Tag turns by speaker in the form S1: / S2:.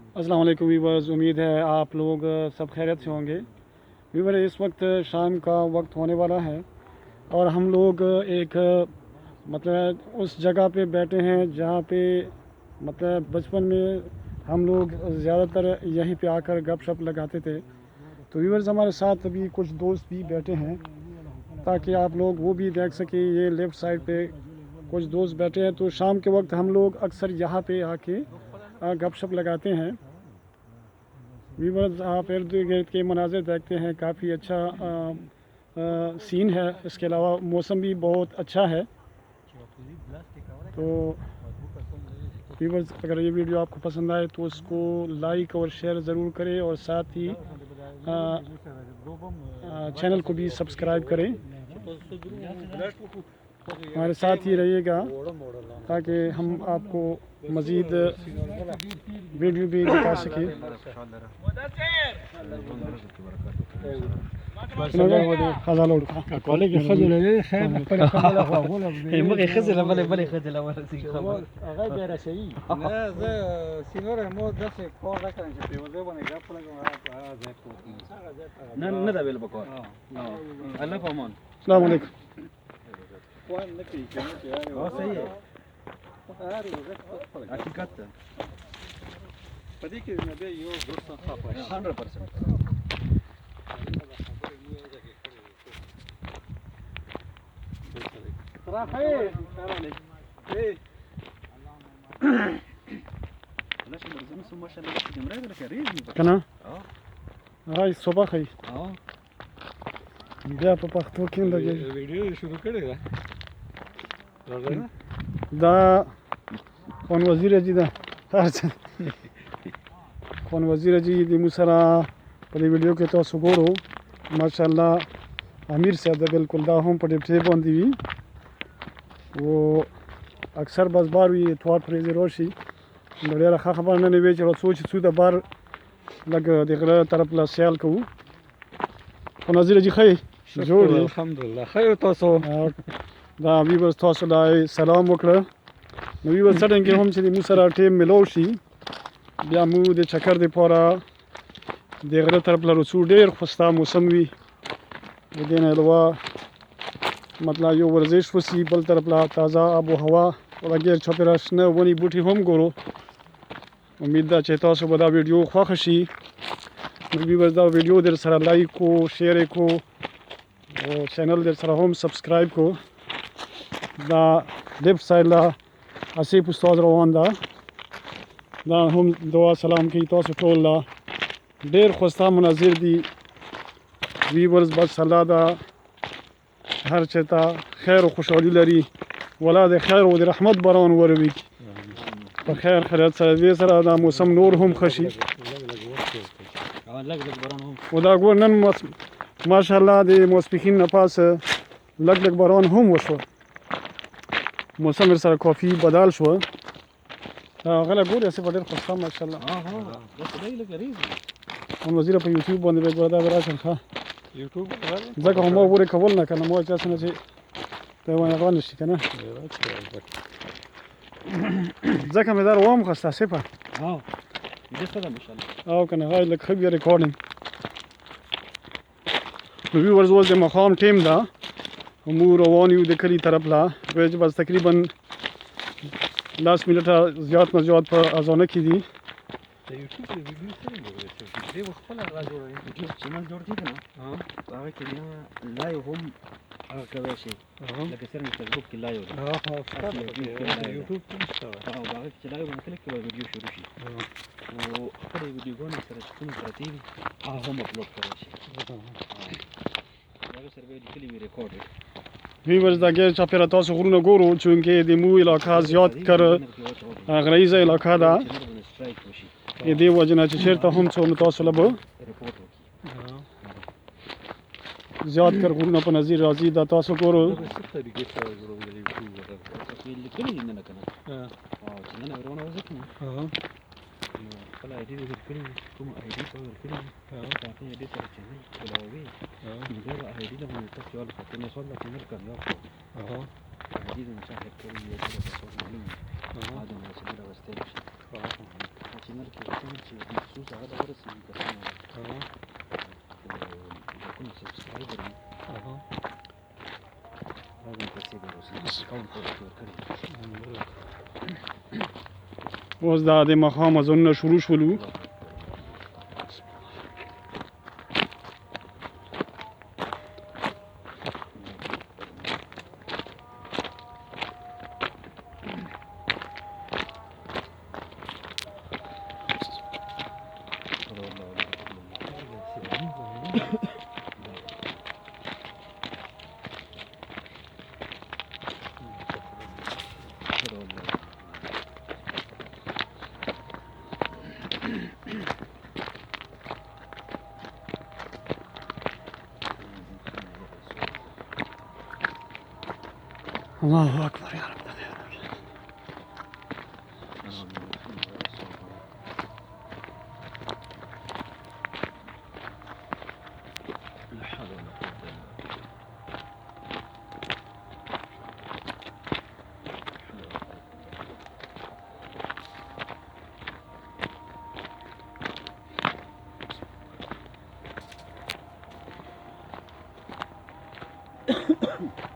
S1: अस्सलाम वालेकुम वीवर्स, उम्मीद है आप लोग सब खैरियत से होंगे। वीवर, इस वक्त शाम का वक्त होने वाला है और हम लोग एक मतलब उस जगह पे बैठे हैं जहाँ पे मतलब बचपन में हम लोग ज़्यादातर यहीं पे आकर गपशप लगाते थे। तो वीवर्स, हमारे साथ अभी कुछ दोस्त भी बैठे हैं ताकि आप लोग वो भी देख सकें। ये लेफ़्ट साइड पे कुछ दोस्त बैठे हैं। तो शाम के वक्त हम लोग अक्सर यहाँ पे आके गपशप लगाते हैं। वीवर्स, आप इर्द गिर्द के मनाज़र देखते हैं, काफ़ी अच्छा सीन है। इसके अलावा मौसम भी बहुत अच्छा है। तो वीवर्स, अगर ये वीडियो आपको पसंद आए तो उसको लाइक और शेयर ज़रूर करें और साथ ही चैनल को भी सब्सक्राइब करें। हमारे साथ ही रहिएगा ताकि हम आपको मज़ीद वीडियो भी दिखा सकें।
S2: كوالي خذل لي خير بلا كمل اخو ولا
S3: هي مغي خزل بلا خزل ولا سي خبر
S2: غير شيء لا زي سينور مو ده في كور ده كان في وزي وانا جاب لك زي
S3: ندى بالبكور الله فهمان
S1: السلام عليكم.
S2: وين نكي كنت يعني
S3: اه سيء
S2: هاري
S3: حقيقة
S2: فديك النبي يو فرصة خاطئة
S3: 100%
S2: راحين ايه
S3: ليش برزم سو ما شاء الله جمره ولا كريم
S1: کنه
S3: اه
S1: هاي صباح خي
S3: اه
S1: بیا په پښتو کې لګي.
S2: ویډیو شروع کړی دا راغلی
S1: دا خون وزیر جی دا هرڅه خون وزیر جی د موسرا په دې ویډیو کې تاسو ګورو. ماشاءالله امیر صاحب دا بالکل دا هم په دې ټیپ باندې وی او اکثر بس بار وی اتوار پرې روشي ډېر ښه خبر نه وی چې سوچ څو د بار لګ دغه طرف لا سیال کوو. خون وزیر جی خی جوړ یې.
S2: الحمدلله خیر تاسو
S1: دا ویورز تاسو لا سلام وکړه. نو ویورز څنګه هم چې موږ سره ټیم ملو شي بیا موږ د چکر د پاره د غره طرف له رسو ډیر خوستا موسم وي. د دې نه علاوه مطلب یو ورزش وسی بل طرف له تازه آب و هوا وغیر چاپیره شنه ونې بوټي هم ګورو. امید ده چې تاسو به دا ویډیو خوښ شي. نو ویورز دا ویډیو در سره لایک کو شیر کو او چینل در سره هم سبسکرایب کو. دا لیفت سایډ لا اسیف استاد روان ده. دا هم دعا سلام کوي تاسو ټول لا ډیر خوستا مناظر دي. ویورز بس الله دا هر چېرته خیر او خوشحالي لري. ولا د خیر او د رحمت باران وروي په خیر خیرات سره. دې سره دا موسم نور هم ښه شي.
S3: لګ بران هم
S1: او دا ګور نن ماشاءالله د ماسپښین نه پاسه لګ لګ باران هم وشو. موسم سره کافي بدل شو. غلا ګور یې څه په ډېر خوشحال ماشاءالله.
S3: اه بس لګ ريز
S1: هم وزیر په یوټیوب باندې به ګوردا راځم ښه
S2: یوټیوب
S1: ځکه هم وګوره کول نه کنه مو چې څنګه چې ته وایې غوښنه نشي کنه ځکه مې دا روام خوستا سپه
S3: اه دې څه ما شاء الله
S1: او کنه هاي لک خبي ریکارډینګ. نو ویورز اوس د مخام ټیم دا مو روان یو د کلی طرف لا ویج بس تقریبا 10 منټه زیات نه زیات په اذانه کې دي.
S3: ته یوټیوب کې ویډیو څنګه جوړوي دې خپل را جوړوي یوټیوب چینل جوړ دي کنه ها هغه کې نه لایو هم هغه کوي شي لکه څنګه فیسبوک کې لایو ده
S2: یوټیوب کې نشته
S3: او هغه چې لایو باندې کلیک کوي ویډیو شروع شي او خپل ویډیوګانې سره چې کوم پرتی وي هغه هم اپلوډ کوي شي هغه سره به کلی وی ریکارډ
S1: ویورز دا ګر چاپیره تاسو غرونه ګورو چونکې د مو علاقہ زیات کر غریزه علاقہ ده. دې وجه نه چې چیرته هم څو تاسو لبو زیات کر غرونه په نظر راځي. دا تاسو ګورو
S2: څه طریقې سره جوړول دي یوټیوب
S3: لیکلي دي نه کنه او چې نن ورونه وځي خپل آی ډي ورکړي کوم آی ډي ته ورکړي هغه آی ډي سره چینل چلاوي نو دا آی ډي له موږ ته یو څه نه سوال کې نه کړو آی ډي د مشاهد کوي یو څه څه معلومه هذا ما سبب واستلش سينر کې کوم چې مخصوص هغه د ورسېږي کسانو د کوم سبسکرایبر وي هغه به پیسې به ورسېږي اکاونټ ته ورته ورکړي
S1: اوس دا د ماښام اذانونه شروع شولو الله اکبر یا رب
S3: لا حول ولا قوة